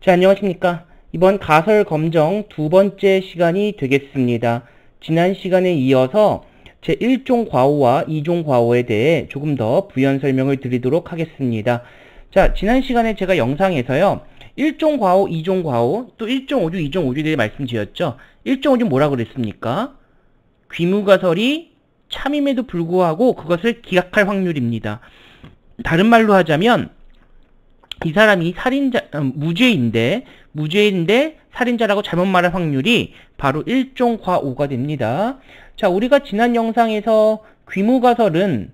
자, 안녕하십니까. 이번 가설 검정 두 번째 시간이 되겠습니다. 지난 시간에 이어서 제1종 과오와 2종 과오에 대해 조금 더 부연 설명을 드리도록 하겠습니다. 자, 지난 시간에 제가 영상에서요. 1종 과오, 2종 과오, 또 1종 오류, 2종 오류에 대해 말씀드렸죠. 1종 오류 뭐라 그랬습니까? 귀무가설이 참임에도 불구하고 그것을 기각할 확률입니다. 다른 말로 하자면 이 사람이 무죄인데 살인자라고 잘못 말할 확률이 바로 1종 과오가 됩니다. 자, 우리가 지난 영상에서 귀무가설은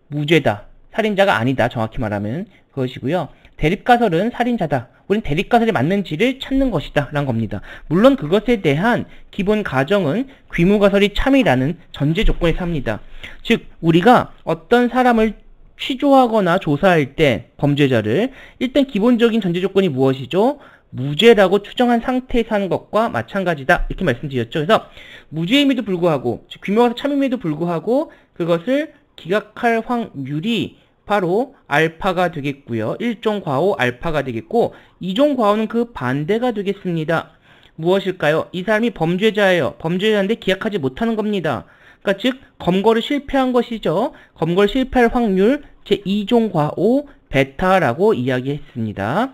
무죄다, 살인자가 아니다, 정확히 말하면 그것이고요. 대립가설은 살인자다, 우린 대립가설이 맞는지를 찾는 것이다 라는 겁니다. 물론 그것에 대한 기본 가정은 귀무가설이 참이라는 전제 조건에서 합니다. 즉 우리가 어떤 사람을 취조하거나 조사할 때 범죄자를 일단 기본적인 전제 조건이 무엇이죠? 무죄라고 추정한 상태에서 하는 것과 마찬가지다 이렇게 말씀드렸죠. 그래서 무죄임에도 불구하고 귀무가설 참임에도 불구하고 그것을 기각할 확률이 바로 알파가 되겠고요. 1종 과오 알파가 되겠고 2종 과오는 그 반대가 되겠습니다. 무엇일까요? 이 사람이 범죄자예요. 범죄자인데 기각하지 못하는 겁니다. 그러니까 즉 검거를 실패한 것이죠. 검거를 실패할 확률 제2종 과오 베타라고 이야기했습니다.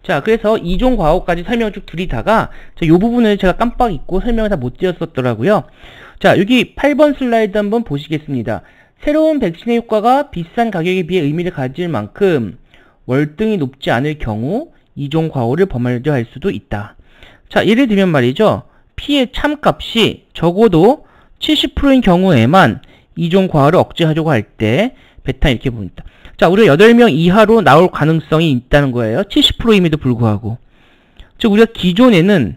자, 그래서 2종 과오까지 설명을 쭉 드리다가 이 부분을 제가 깜빡 잊고 설명을 다 못 드렸었더라고요. 자, 여기 8번 슬라이드 한번 보시겠습니다. 새로운 백신의 효과가 비싼 가격에 비해 의미를 가질 만큼 월등히 높지 않을 경우 2종 과오를 범하려 할 수도 있다. 자, 예를 들면 말이죠. P의 참값이 적어도 70%인 경우에만 2종 과오를 억제하려고 할 때 베타 이렇게 봅니다. 자, 우리가 8명 이하로 나올 가능성이 있다는 거예요. 70%임에도 불구하고. 즉 우리가 기존에는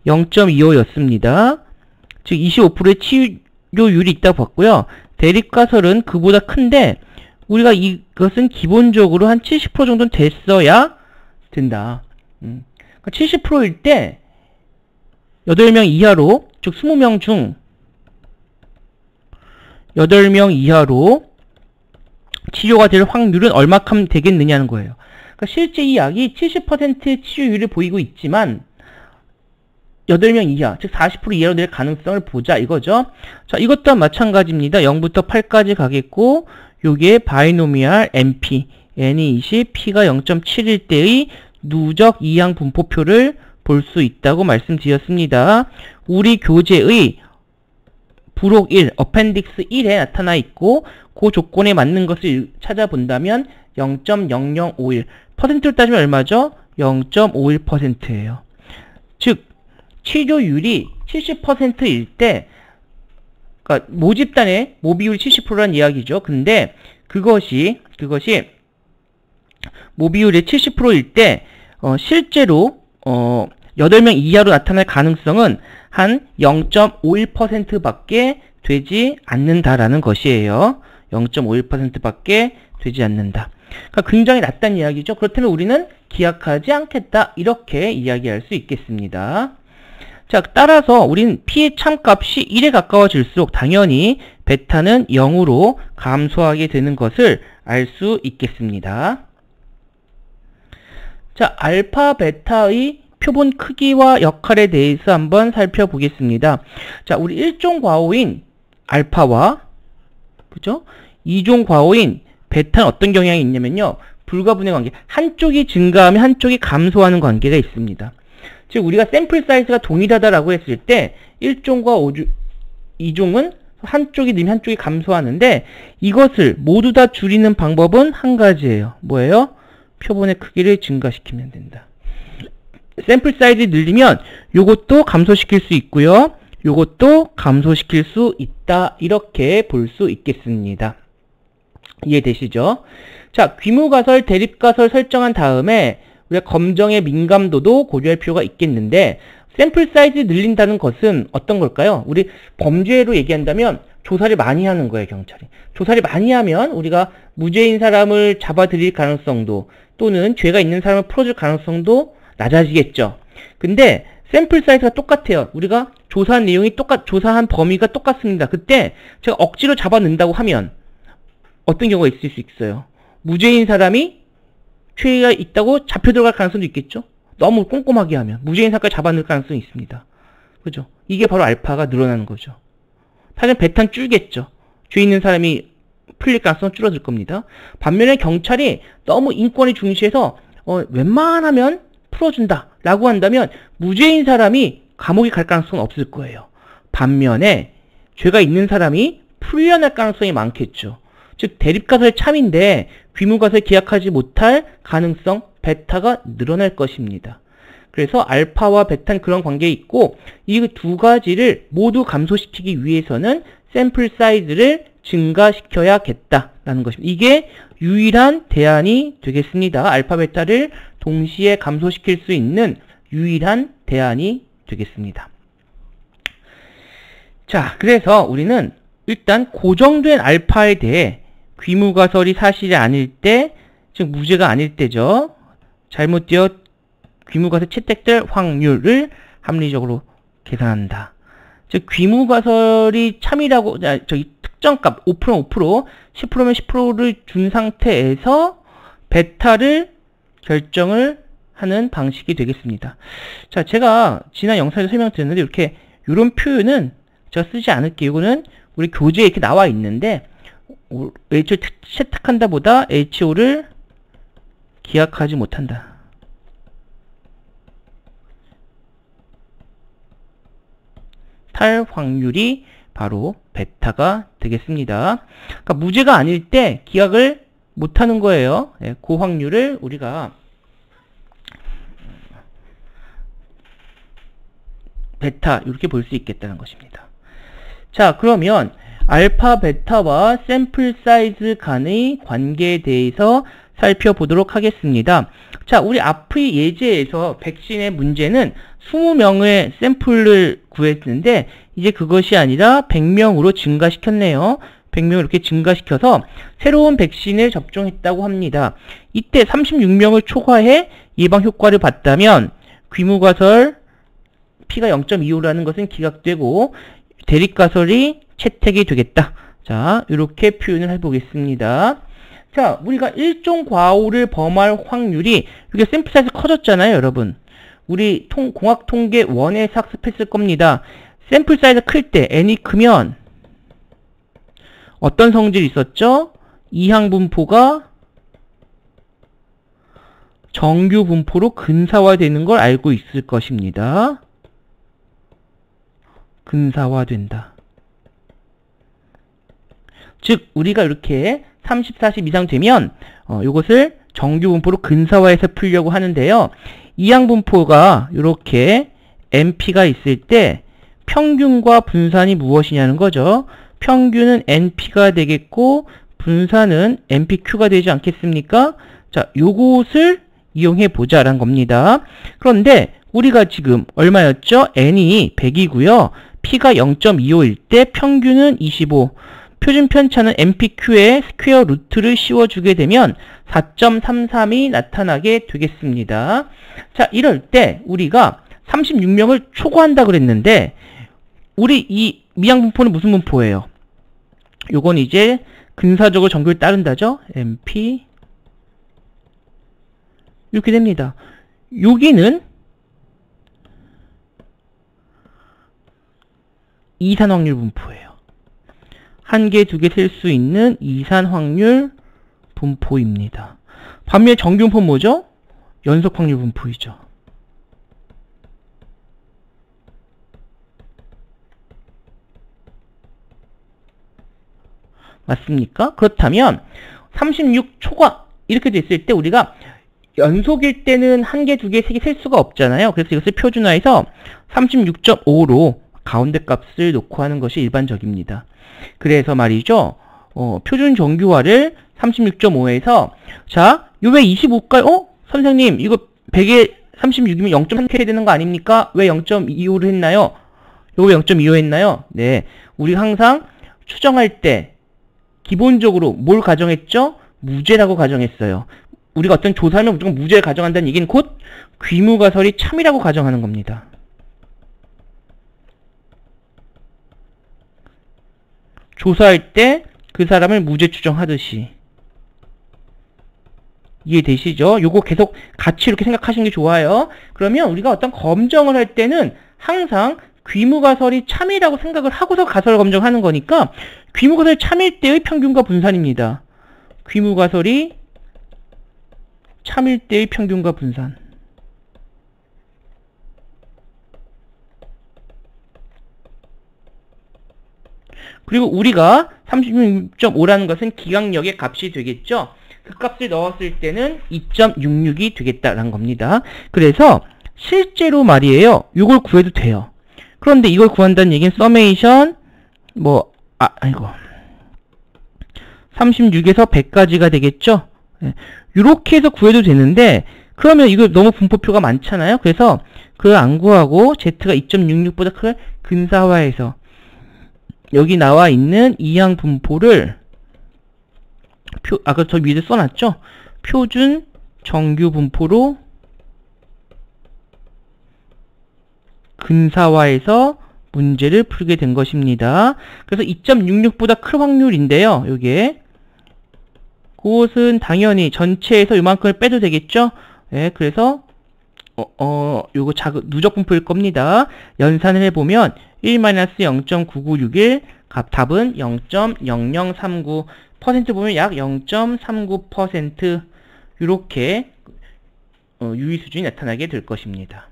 0.25였습니다. 즉 25%의 치료율이 있다고 봤고요. 대립가설은 그보다 큰데 우리가 이것은 기본적으로 한 70% 정도는 됐어야 된다. 그러니까 70%일 때 8명 이하로, 즉 20명 중 8명 이하로 치료가 될 확률은 얼마큼 되겠느냐는 거예요. 그러니까 실제 이 약이 70%의 치료율을 보이고 있지만 8명 이하, 즉 40% 이하로 될 가능성을 보자 이거죠. 자, 이것 또한 마찬가지입니다. 0부터 8까지 가겠고 요게 바이노미얼 NP, N이 20, P가 0.7일 때의 누적 이항 분포표를 볼 수 있다고 말씀드렸습니다. 우리 교재의 부록 1, 어펜딕스 1에 나타나 있고 그 조건에 맞는 것을 찾아본다면 0.0051, 퍼센트로 따지면 얼마죠? 0.51%예요. 즉 치료율이 70%일 때, 그러니까 모집단의 모비율이 70%라는 이야기죠. 근데 그것이 모비율의 70%일 때 실제로 8명 이하로 나타날 가능성은 한 0.51% 밖에 되지 않는다라는 것이에요. 0.51% 밖에 되지 않는다. 그러니까 굉장히 낮다는 이야기죠. 그렇다면 우리는 기약하지 않겠다. 이렇게 이야기할 수 있겠습니다. 자, 따라서 우린 P의 참값이 1에 가까워질수록 당연히 베타는 0으로 감소하게 되는 것을 알 수 있겠습니다. 자, 알파, 베타의 표본 크기와 역할에 대해서 한번 살펴보겠습니다. 자, 우리 1종 과오인 알파와, 그죠? 2종 과오인 베타는 어떤 경향이 있냐면요. 불가분의 관계. 한쪽이 증가하면 한쪽이 감소하는 관계가 있습니다. 즉, 우리가 샘플 사이즈가 동일하다라고 했을 때 1종과 2종은 한쪽이 늘면 한쪽이 감소하는데 이것을 모두 다 줄이는 방법은 한 가지예요. 뭐예요? 표본의 크기를 증가시키면 된다. 샘플 사이즈 늘리면 요것도 감소시킬 수 있고요. 요것도 감소시킬 수 있다. 이렇게 볼 수 있겠습니다. 이해되시죠? 자, 귀무가설, 대립가설 설정한 다음에 우리가 검정의 민감도도 고려할 필요가 있겠는데 샘플 사이즈 늘린다는 것은 어떤 걸까요? 우리 범죄로 얘기한다면 조사를 많이 하는 거예요, 경찰이. 조사를 많이 하면 우리가 무죄인 사람을 잡아들일 가능성도 또는 죄가 있는 사람을 풀어줄 가능성도 낮아지겠죠. 근데 샘플 사이즈가 똑같아요. 우리가 조사한 내용이 조사한 범위가 똑같습니다. 그때 제가 억지로 잡아낸다고 하면 어떤 경우가 있을 수 있어요? 무죄인 사람이 죄가 있다고 잡혀 들어갈 가능성도 있겠죠. 너무 꼼꼼하게 하면 무죄인 사건을 잡아넣을 가능성이 있습니다. 그죠? 이게 바로 알파가 늘어나는 거죠. 사실 베타는 줄겠죠. 죄 있는 사람이 풀릴 가능성은 줄어들 겁니다. 반면에 경찰이 너무 인권을 중시해서 웬만하면 풀어준다 라고 한다면 무죄인 사람이 감옥에 갈 가능성은 없을 거예요. 반면에 죄가 있는 사람이 풀려날 가능성이 많겠죠. 즉 대립가설 참인데 귀무가설 기약하지 못할 가능성 베타가 늘어날 것입니다. 그래서 알파와 베타는 그런 관계에 있고 이 두 가지를 모두 감소시키기 위해서는 샘플 사이즈를 증가시켜야겠다라는 것입니다. 이게 유일한 대안이 되겠습니다. 알파, 베타를 동시에 감소시킬 수 있는 유일한 대안이 되겠습니다. 자, 그래서 우리는 일단 고정된 알파에 대해 귀무가설이 사실이 아닐 때, 즉 무죄가 아닐 때죠. 잘못되어 귀무가설 채택될 확률을 합리적으로 계산한다. 즉 귀무가설이 참이라고 저기 특정값 5%면 5%, 10%면 10%를 준 상태에서 베타를 결정을 하는 방식이 되겠습니다. 자, 제가 지난 영상에서 설명드렸는데 이렇게 이런 표현은 제가 쓰지 않을게요. 이거는 우리 교재에 이렇게 나와 있는데 HO 채택한다 보다 HO를 기약하지 못한다. 탈 확률이 바로 베타가 되겠습니다. 그러니까 무죄가 아닐 때 기약을 못하는 거예요. 그 확률을 우리가 베타 이렇게 볼 수 있겠다는 것입니다. 자, 그러면 알파, 베타와 샘플 사이즈 간의 관계에 대해서 살펴보도록 하겠습니다. 자, 우리 앞의 예제에서 백신의 문제는 20명의 샘플을 구했는데 이제 그것이 아니라 100명으로 증가시켰네요. 100명을 이렇게 증가시켜서 새로운 백신을 접종했다고 합니다. 이때 36명을 초과해 예방 효과를 봤다면 귀무가설 P가 0.25라는 것은 기각되고 대립가설이 채택이 되겠다. 자, 이렇게 표현을 해보겠습니다. 자, 우리가 일종 과오를 범할 확률이 이게 샘플 사이즈 커졌잖아요, 여러분. 우리 공학통계 1에서 학습했을 겁니다. 샘플 사이즈 클 때 n이 크면 어떤 성질이 있었죠? 이항 분포가 정규 분포로 근사화되는 걸 알고 있을 것입니다. 근사화된다. 즉 우리가 이렇게 30, 40 이상 되면 이것을 정규 분포로 근사화해서 풀려고 하는데요. 이항 분포가 이렇게 NP가 있을 때 평균과 분산이 무엇이냐는 거죠. 평균은 NP가 되겠고 분산은 NPQ가 되지 않겠습니까? 자, 요것을 이용해 보자라는 겁니다. 그런데 우리가 지금 얼마였죠? N이 100이고요. P가 0.25일 때 평균은 25. 표준 편차는 NPQ에 스퀘어 루트를 씌워주게 되면 4.33이 나타나게 되겠습니다. 자, 이럴 때 우리가 36명을 초과한다 그랬는데 우리 이 미항 분포는 무슨 분포예요? 요건 이제 근사적으로 정규를 따른다죠? NP 이렇게 됩니다. 여기는 이산 확률 분포예요. 한 개, 두 개 셀 수 있는 이산 확률 분포입니다. 반면에 정규 분포는 뭐죠? 연속 확률 분포이죠. 맞습니까? 그렇다면 36 초과 이렇게 됐을 때 우리가 연속일 때는 한 개, 두 개, 세 개 셀 수가 없잖아요. 그래서 이것을 표준화해서 36.5로 가운데 값을 놓고 하는 것이 일반적입니다. 그래서 말이죠. 표준 정규화를 36.5에서 자, 이거 왜 25일까요? 선생님, 이거 100에 36이면 0.3 해야 되는 거 아닙니까? 왜 0.25를 했나요? 이거 왜 0.25 했나요? 네, 우리 항상 추정할 때 기본적으로 뭘 가정했죠? 무죄라고 가정했어요. 우리가 어떤 조사하면 무조건 무죄를 가정한다는 얘기는 곧 귀무가설이 참이라고 가정하는 겁니다. 조사할 때 그 사람을 무죄 추정하듯이. 이해되시죠? 요거 계속 같이 이렇게 생각하시는 게 좋아요. 그러면 우리가 어떤 검정을 할 때는 항상 귀무가설이 참이라고 생각을 하고서 가설 검정하는 거니까 귀무가설이 참일 때의 평균과 분산입니다. 귀무가설이 참일 때의 평균과 분산. 그리고 우리가 36.5라는 것은 기강력의 값이 되겠죠? 그 값을 넣었을 때는 2.66이 되겠다라는 겁니다. 그래서 실제로 말이에요. 이걸 구해도 돼요. 그런데 이걸 구한다는 얘기는 서메이션 36에서 100까지가 되겠죠? 이렇게 해서 구해도 되는데 그러면 이거 너무 분포표가 많잖아요. 그래서 그걸 안 구하고 Z가 2.66보다 크게 근사화해서 여기 나와 있는 이항 분포를 아까 저 위에 써놨죠? 표준 정규 분포로 근사화해서 문제를 풀게 된 것입니다. 그래서 2.66보다 큰 확률인데요. 요게 그것은 당연히 전체에서 요만큼을 빼도 되겠죠? 네, 그래서 요거 누적 분포일 겁니다. 연산을 해보면 1-0.9961 답은 0.0039 퍼센트 보면 약 0.39% 이렇게 유의 수준이 나타나게 될 것입니다.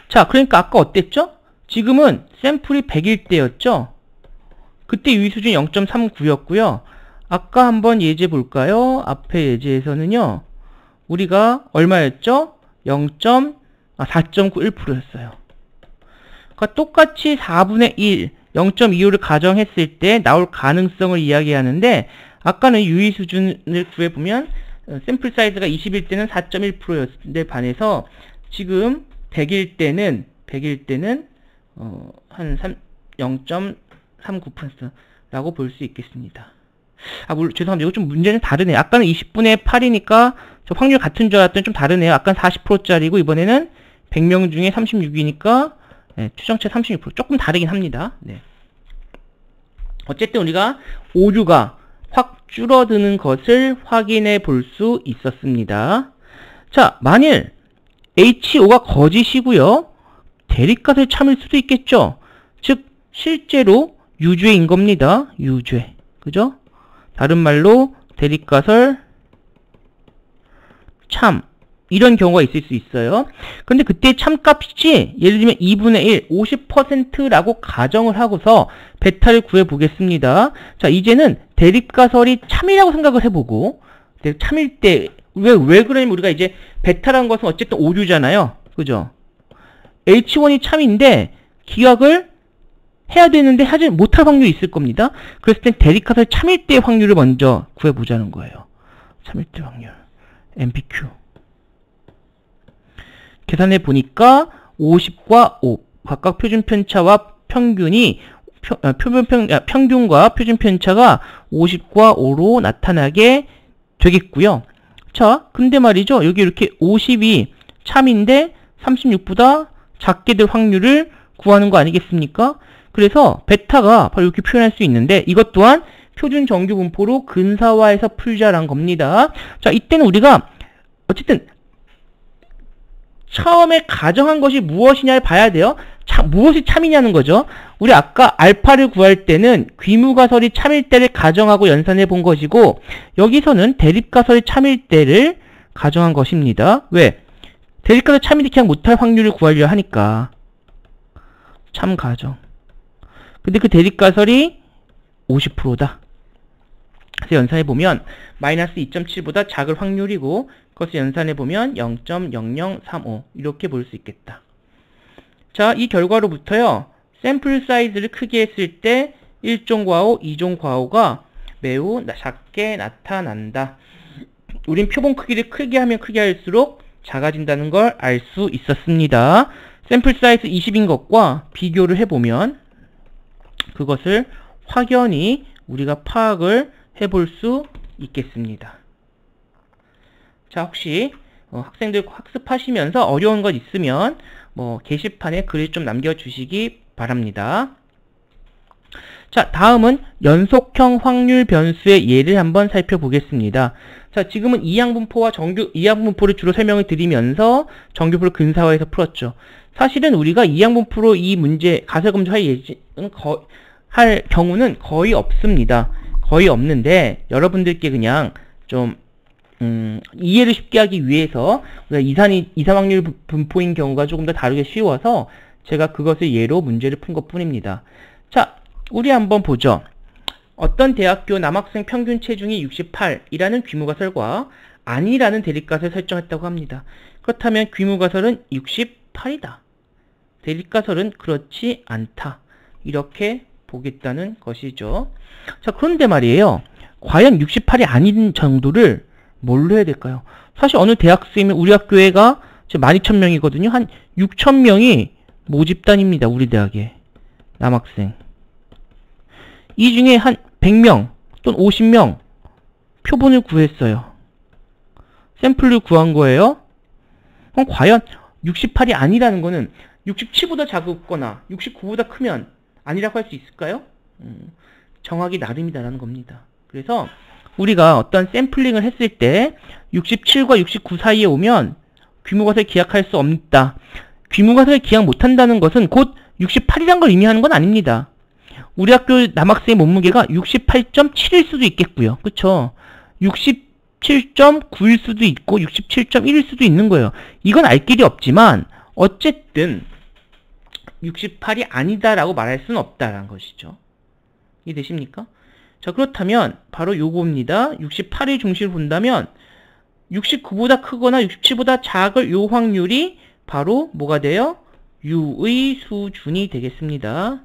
자, 그러니까 아까 어땠죠? 지금은 샘플이 100일 때였죠? 그때 유의 수준이 0.39였고요. 아까 한번 예제 볼까요? 앞에 예제에서는요. 우리가 얼마였죠? 4.91%였어요. 그러니까 똑같이 4분의 1, 0.25를 가정했을 때 나올 가능성을 이야기하는데 아까는 유의 수준을 구해보면 샘플 사이즈가 20일 때는 4.1%였는데 반해서 지금 100일 때는 한 0.39%라고 볼 수 있겠습니다. 죄송합니다. 이거 좀 문제는 다르네요. 아까는 20분의 8이니까 저 확률 같은 줄 알았더니 좀 다르네요. 아까는 40%짜리고 이번에는 100명 중에 36이니까 네, 추정치 36% 조금 다르긴 합니다. 네. 어쨌든 우리가 오류가 확 줄어드는 것을 확인해 볼 수 있었습니다. 자, 만일 HO가 거짓이고요. 대립값을 참을 수도 있겠죠. 즉 실제로 유죄인 겁니다. 유죄. 그죠? 다른 말로 대립가설 참 이런 경우가 있을 수 있어요. 근데 그때 참값이 예를 들면 2분의 1, 50%라고 가정을 하고서 베타를 구해 보겠습니다. 자, 이제는 대립가설이 참이라고 생각을 해보고 참일 때 왜 그러냐면 우리가 이제 베타라는 것은 어쨌든 오류잖아요. 그죠? H1이 참인데 기각을 해야 되는데 하지 못할 확률이 있을 겁니다. 그랬을 땐 대립가설 참일 때의 확률을 먼저 구해보자는 거예요. 참일 때 확률. MPQ. 계산해 보니까 50과 5. 각각 표준 편차와 평균이 평균과 표준 편차가 50과 5로 나타나게 되겠고요. 자, 근데 말이죠. 여기 이렇게 50이 참인데 36보다 작게 될 확률을 구하는 거 아니겠습니까? 그래서 베타가 바로 이렇게 표현할 수 있는데 이것 또한 표준 정규 분포로 근사화해서 풀자란 겁니다. 자, 이때는 우리가 어쨌든 처음에 가정한 것이 무엇이냐를 봐야 돼요. 무엇이 참이냐는 거죠. 우리 아까 알파를 구할 때는 귀무가설이 참일 때를 가정하고 연산해 본 것이고 여기서는 대립가설이 참일 때를 가정한 것입니다. 왜? 대립가설 참일이 그냥 못할 확률을 구하려 하니까 참 가정. 근데 그 대립가설이 50%다. 그래서 연산해보면 마이너스 2.7보다 작을 확률이고 그것을 연산해보면 0.0035 이렇게 볼 수 있겠다. 자, 이 결과로부터요. 샘플 사이즈를 크게 했을 때 1종 과오, 2종 과오가 매우 작게 나타난다. 우린 표본 크기를 크게 하면 크게 할수록 작아진다는 걸 알 수 있었습니다. 샘플 사이즈 20인 것과 비교를 해보면 그것을 확연히 우리가 파악을 해볼 수 있겠습니다. 자, 혹시 학생들 학습하시면서 어려운 것 있으면 게시판에 글을 좀 남겨주시기 바랍니다. 자, 다음은 연속형 확률 변수의 예를 한번 살펴보겠습니다. 자, 지금은 이항분포와 이항분포를 주로 설명을 드리면서 정규분포를 근사화해서 풀었죠. 사실은 우리가 이항분포로 이 문제 가설검증할 할 경우는 거의 없습니다. 거의 없는데 여러분들께 그냥 좀 이해를 쉽게 하기 위해서 이산 확률 분포인 경우가 조금 더 다루기 쉬워서 제가 그것을 예로 문제를 푼 것 뿐입니다. 자, 우리 한번 보죠. 어떤 대학교 남학생 평균 체중이 68이라는 귀무가설과 아니라는 대립가설을 설정했다고 합니다. 그렇다면 귀무가설은 68이다. 대립가설은 그렇지 않다. 이렇게 보겠다는 것이죠. 자, 그런데 말이에요. 과연 68이 아닌 정도를 뭘로 해야 될까요? 사실 어느 대학생이면 우리 학교에가 12,000명이거든요. 한 6,000명이 모집단입니다. 우리 대학에. 남학생. 이 중에 한 100명 또는 50명 표본을 구했어요. 샘플을 구한 거예요. 그럼 과연 68이 아니라는 거는 67보다 작거나 69보다 크면 아니라고 할 수 있을까요? 정하기 나름이다라는 겁니다. 그래서 우리가 어떤 샘플링을 했을 때 67과 69 사이에 오면 귀무가설 기약할 수 없다. 귀무가설 기약 못한다는 것은 곧 68이란 걸 의미하는 건 아닙니다. 우리 학교 남학생의 몸무게가 68.7일 수도 있겠고요. 그쵸? 67.9일 수도 있고 67.1일 수도 있는 거예요. 이건 알 길이 없지만 어쨌든 68이 아니다라고 말할 수는 없다라는 것이죠. 이해되십니까? 자, 그렇다면 바로 요겁니다. 68의 중심을 본다면 69보다 크거나 67보다 작을 요 확률이 바로 뭐가 돼요? U의 수준이 되겠습니다.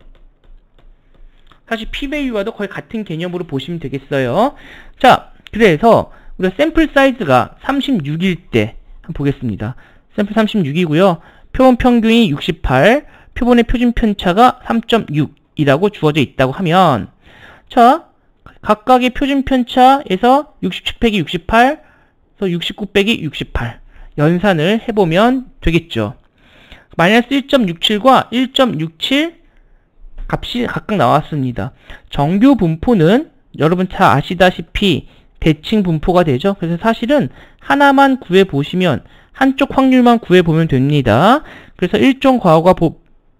사실 p-value와도 거의 같은 개념으로 보시면 되겠어요. 자, 그래서 우리가 샘플 사이즈가 36일 때 한번 보겠습니다. 샘플 36이고요. 표본 평균이 68, 표본의 표준 편차가 3.6이라고 주어져 있다고 하면, 자, 각각의 표준 편차에서 67 빼기 68, 69 빼기 68 연산을 해보면 되겠죠. 마이너스 1.67과 1.67 값이 각각 나왔습니다. 정규 분포는 여러분 다 아시다시피 대칭 분포가 되죠. 그래서 사실은 하나만 구해보시면 한쪽 확률만 구해보면 됩니다. 그래서 1종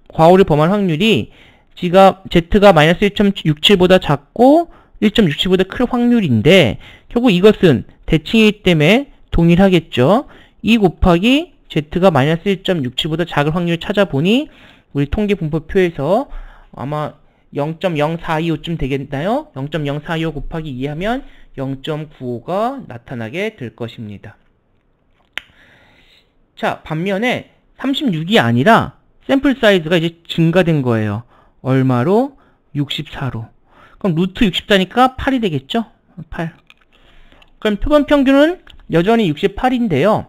과오를 범할 확률이 Z가 마이너스 1.67보다 작고 1.67보다 클 확률인데 결국 이것은 대칭이기 때문에 동일하겠죠. 2 곱하기 Z가 마이너스 1.67보다 작을 확률을 찾아보니 우리 통계 분포표에서 아마 0.0425쯤 되겠나요? 0.0425 곱하기 2 하면 0.95가 나타나게 될 것입니다. 자, 반면에 36이 아니라 샘플 사이즈가 이제 증가된 거예요. 얼마로? 64로. 그럼 루트 64니까 8이 되겠죠? 8. 그럼 표본 평균은 여전히 68인데요.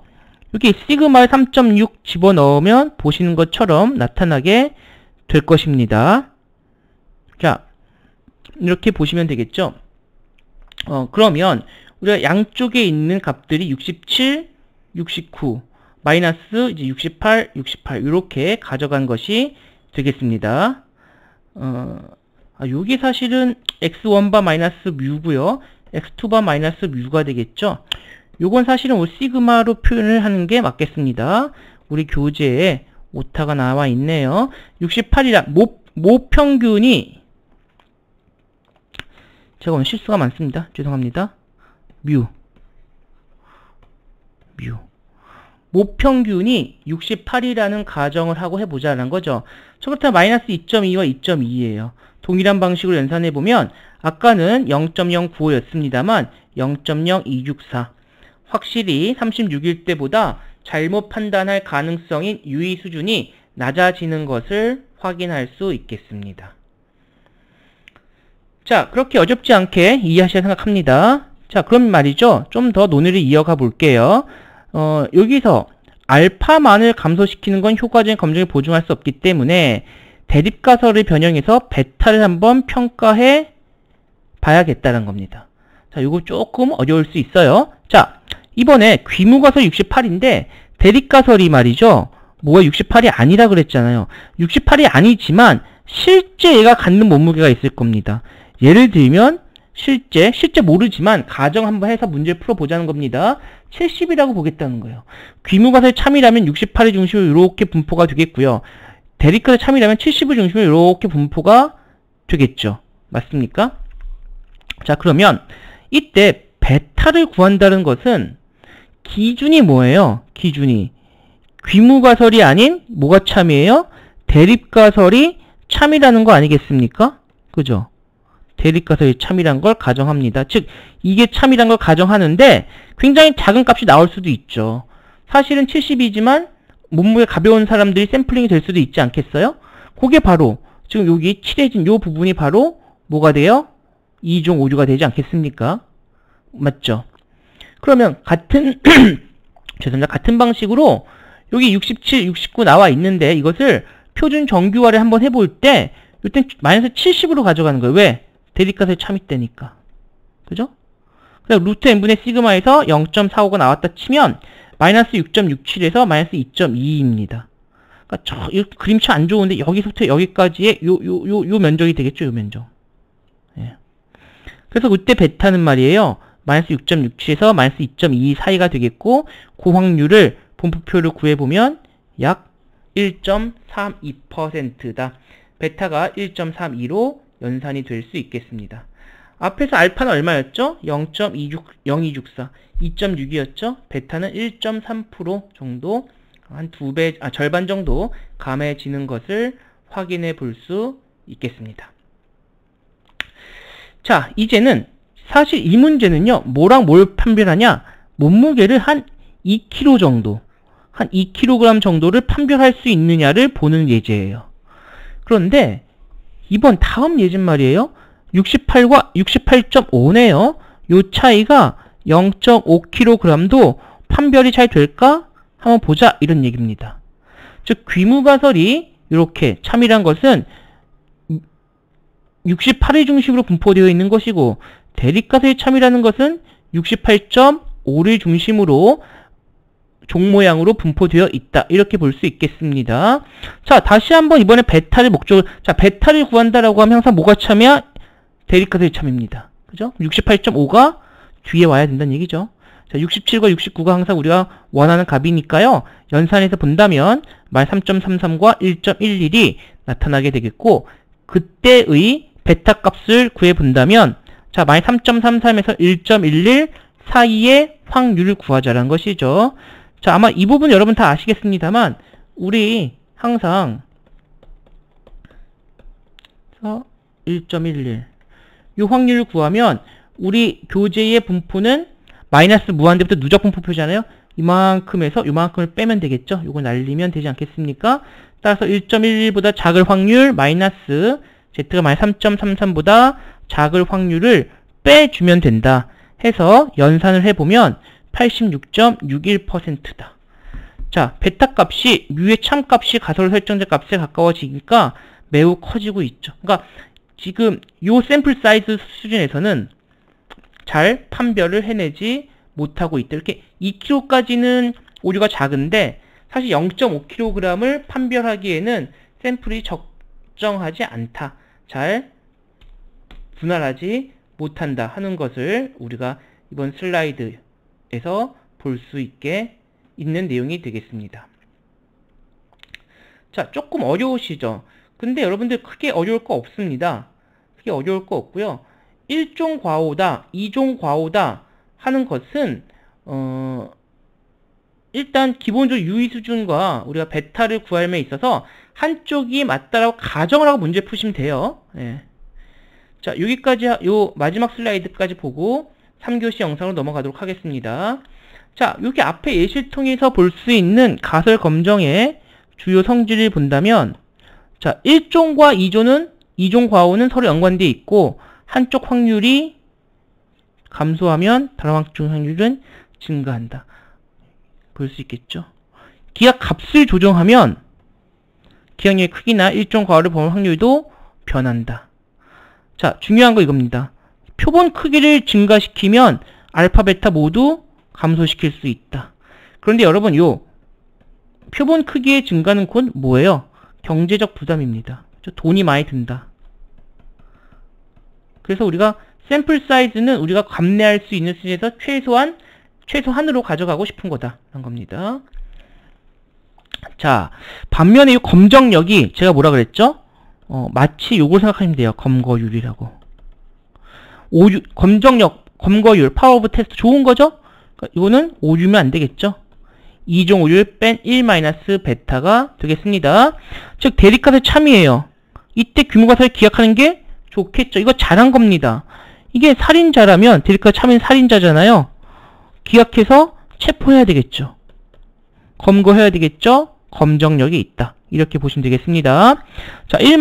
여기 시그마에 3.6 집어넣으면 보시는 것처럼 나타나게 될 것입니다. 자, 이렇게 보시면 되겠죠? 그러면 우리가 양쪽에 있는 값들이 67, 69, 마이너스 이제 68, 68 이렇게 가져간 것이 되겠습니다. 요게 사실은 x1바 마이너스 뮤고요. x2바 마이너스 뮤가 되겠죠. 요건 사실은 시그마로 표현을 하는 게 맞겠습니다. 우리 교재에 오타가 나와 있네요. 68이라 모평균이 제가 오늘 실수가 많습니다. 죄송합니다. 뮤 모평균이 68이라는 가정을 하고 해보자는 거죠. 그렇다면 마이너스 2.2와 2.2예요. 동일한 방식으로 연산해보면 아까는 0.095였습니다만 0.0264 확실히 36일 때보다 잘못 판단할 가능성인 유의 수준이 낮아지는 것을 확인할 수 있겠습니다. 자, 그렇게 어렵지 않게 이해하셔야 생각합니다. 자, 그럼 말이죠. 좀 더 논의를 이어가 볼게요. 여기서 알파만을 감소시키는 건 효과적인 검증을 보증할 수 없기 때문에 대립가설을 변형해서 베타를 한번 평가해 봐야겠다는 겁니다. 자, 이거 조금 어려울 수 있어요. 자, 이번에 귀무가설 68인데 대립가설이 말이죠. 뭐가 68이 아니라 그랬잖아요. 68이 아니지만 실제 얘가 갖는 몸무게가 있을 겁니다. 예를 들면 실제 모르지만 가정 한번 해서 문제를 풀어보자는 겁니다. 70이라고 보겠다는 거예요. 귀무가설 참이라면 68의 중심으로 이렇게 분포가 되겠고요. 대립가설 참이라면 70의 중심으로 이렇게 분포가 되겠죠. 맞습니까? 자, 그러면 이때 베타를 구한다는 것은 기준이 뭐예요? 기준이 귀무가설이 아닌 뭐가 참이에요? 대립가설이 참이라는 거 아니겠습니까? 그죠? 대립가설이 참이란 걸 가정합니다. 즉 이게 참이란 걸 가정하는데 굉장히 작은 값이 나올 수도 있죠. 사실은 70이지만 몸무게 가벼운 사람들이 샘플링이 될 수도 있지 않겠어요? 그게 바로 지금 여기 칠해진 요 부분이 바로 뭐가 돼요? 2종 오류가 되지 않겠습니까? 맞죠? 그러면 같은 죄송합니다. 같은 방식으로 여기 67, 69 나와 있는데 이것을 표준 정규화를 한번 해볼 때 이때 마이너스 70으로 가져가는 거예요. 왜? 대립가설이 참이 때니까. 그죠? 그래서 루트 n분의 시그마에서 0.45가 나왔다 치면 마이너스 6.67에서 마이너스 2.22입니다. 그러니까 이 그림체 안 좋은데 여기서부터 여기까지의 요 면적이 되겠죠. 요 면적. 예. 그래서 그때 베타는 말이에요. 마이너스 6.67에서 마이너스 2.22 사이가 되겠고 그 확률을 분포표를 구해보면 약 1.32%다. 베타가 1.32로 연산이 될 수 있겠습니다. 앞에서 알파는 얼마였죠? 0.0264, 2.6이었죠? 베타는 1.3% 정도, 한 2배, 절반 정도 감해지는 것을 확인해 볼 수 있겠습니다. 자, 이제는 사실 이 문제는요, 뭐랑 뭘 판별하냐? 몸무게를 한 2kg 정도, 한 2kg 정도를 판별할 수 있느냐를 보는 예제예요. 그런데 이번 다음 예제는 말이에요. 68과 68.5네요. 요 차이가 0.5kg도 판별이 잘 될까? 한번 보자 이런 얘기입니다. 즉 귀무가설이 이렇게 참이란 것은 68의 중심으로 분포되어 있는 것이고 대립가설의 참이라는 것은 68.5를 중심으로 종 모양으로 분포되어 있다. 이렇게 볼 수 있겠습니다. 자, 다시 한번 이번에 베타를 목적으로, 자, 베타를 구한다라고 하면 항상 뭐가 참이야? 대립가설이 참입니다. 그죠? 68.5가 뒤에 와야 된다는 얘기죠. 자, 67과 69가 항상 우리가 원하는 값이니까요. 연산해서 본다면 말 3.33과 1.11이 나타나게 되겠고 그때의 베타 값을 구해 본다면 자, 말 3.33에서 1.11 사이의 확률을 구하자라는 것이죠. 자, 아마 이 부분 여러분 다 아시겠습니다만 우리 항상 1.11 이 확률을 구하면 우리 교재의 분포는 마이너스 무한대부터 누적 분포표잖아요. 이만큼에서 이만큼을 빼면 되겠죠. 이거 날리면 되지 않겠습니까? 따라서 1.11보다 작을 확률 마이너스 Z가 마이너스 3.33보다 작을 확률을 빼주면 된다 해서 연산을 해보면 86.61%다. 자, 베타 값이 뮤의 참 값이 가설 설정자 값에 가까워지니까 매우 커지고 있죠. 그러니까 지금 요 샘플 사이즈 수준에서는 잘 판별을 해내지 못하고 있다. 이렇게 2kg까지는 오류가 작은데 사실 0.5kg을 판별하기에는 샘플이 적정하지 않다. 잘 분할하지 못한다 하는 것을 우리가 이번 슬라이드에서 볼 수 있게 있는 내용이 되겠습니다. 자, 조금 어려우시죠? 근데 여러분들 크게 어려울 거 없습니다. 크게 어려울 거 없고요. 1종 과오다, 2종 과오다 하는 것은 일단 기본적으로 유의 수준과 우리가 베타를 구함에 있어서 한쪽이 맞다라고 가정을 하고 문제 푸시면 돼요. 예. 자, 여기까지 요 마지막 슬라이드까지 보고 3교시 영상으로 넘어가도록 하겠습니다. 자, 여기 앞에 예시를 통해서 볼 수 있는 가설 검정의 주요 성질을 본다면 자, 1종과 2종 과오는 서로 연관되어 있고 한쪽 확률이 감소하면 다른 한쪽 확률은 증가한다. 볼 수 있겠죠? 기하 값을 조정하면 기하의 크기나 1종 과오를 보는 확률도 변한다. 자, 중요한 거 이겁니다. 표본 크기를 증가시키면 알파, 베타 모두 감소시킬 수 있다. 그런데 여러분, 요 표본 크기의 증가는 곧 뭐예요? 경제적 부담입니다. 돈이 많이 든다. 그래서 우리가 샘플 사이즈는 우리가 감내할 수 있는 수준에서 최소한으로 가져가고 싶은 거다라는 겁니다. 자, 반면에 이 검정력이 제가 뭐라 그랬죠? 마치 요걸 생각하시면 돼요. 검거율이라고. 검정력, 검거율, 파워 오브 테스트 좋은 거죠? 그러니까 이거는 오류면 안 되겠죠? 2종 오율 뺀 1 베타가 되겠습니다. 즉, 대립가설 참이에요. 이때 규모가설을 기약하는 게 좋겠죠. 이거 잘한 겁니다. 이게 살인자라면, 대립가설 참인 살인자잖아요. 기약해서 체포해야 되겠죠. 검거해야 되겠죠? 검정력이 있다. 이렇게 보시면 되겠습니다. 자, 1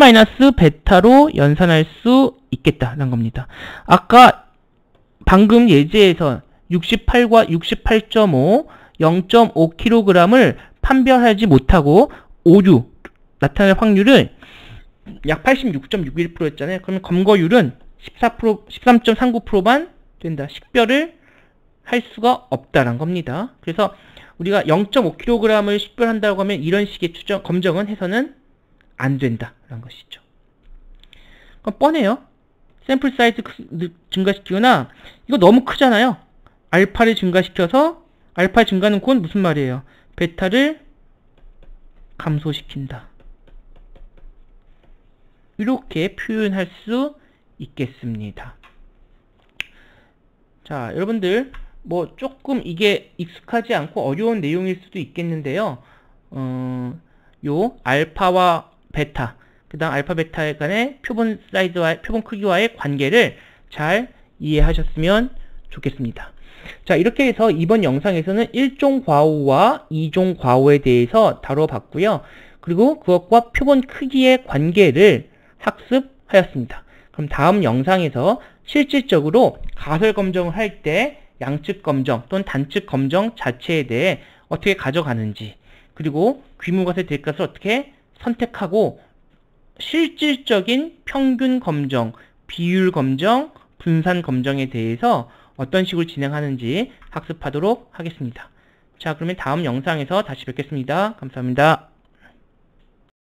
베타로 연산할 수 있겠다라는 겁니다. 아까 방금 예제에서 68과 68.5, 0.5kg을 판별하지 못하고 오류 나타날 확률을 약 86.61%였잖아요. 그러면 검거율은 13.39%만 된다. 식별을 할 수가 없다는 겁니다. 그래서 우리가 0.5kg을 식별한다고 하면 이런 식의 검정은 해서는 안 된다라는 것이죠. 그럼 뻔해요. 샘플 사이즈 증가시키거나 이거 너무 크잖아요. 알파를 증가시켜서 알파 증가는 곧 무슨 말이에요? 베타를 감소시킨다. 이렇게 표현할 수 있겠습니다. 자, 여러분들 뭐 조금 이게 익숙하지 않고 어려운 내용일 수도 있겠는데요. 요 알파와 베타, 그 다음 알파 베타 간의 표본 사이즈와 표본 크기와의 관계를 잘 이해하셨으면 좋겠습니다. 자, 이렇게 해서 이번 영상에서는 1종 과오와 2종 과오에 대해서 다뤄봤고요. 그리고 그것과 표본 크기의 관계를 학습하였습니다. 그럼 다음 영상에서 실질적으로 가설 검정을 할 때 양측 검정 또는 단측 검정 자체에 대해 어떻게 가져가는지, 그리고 귀무가설 대립값을 어떻게 선택하고 실질적인 평균 검정, 비율 검정, 분산 검정에 대해서 어떤 식으로 진행하는지 학습하도록 하겠습니다. 자, 그러면 다음 영상에서 다시 뵙겠습니다. 감사합니다.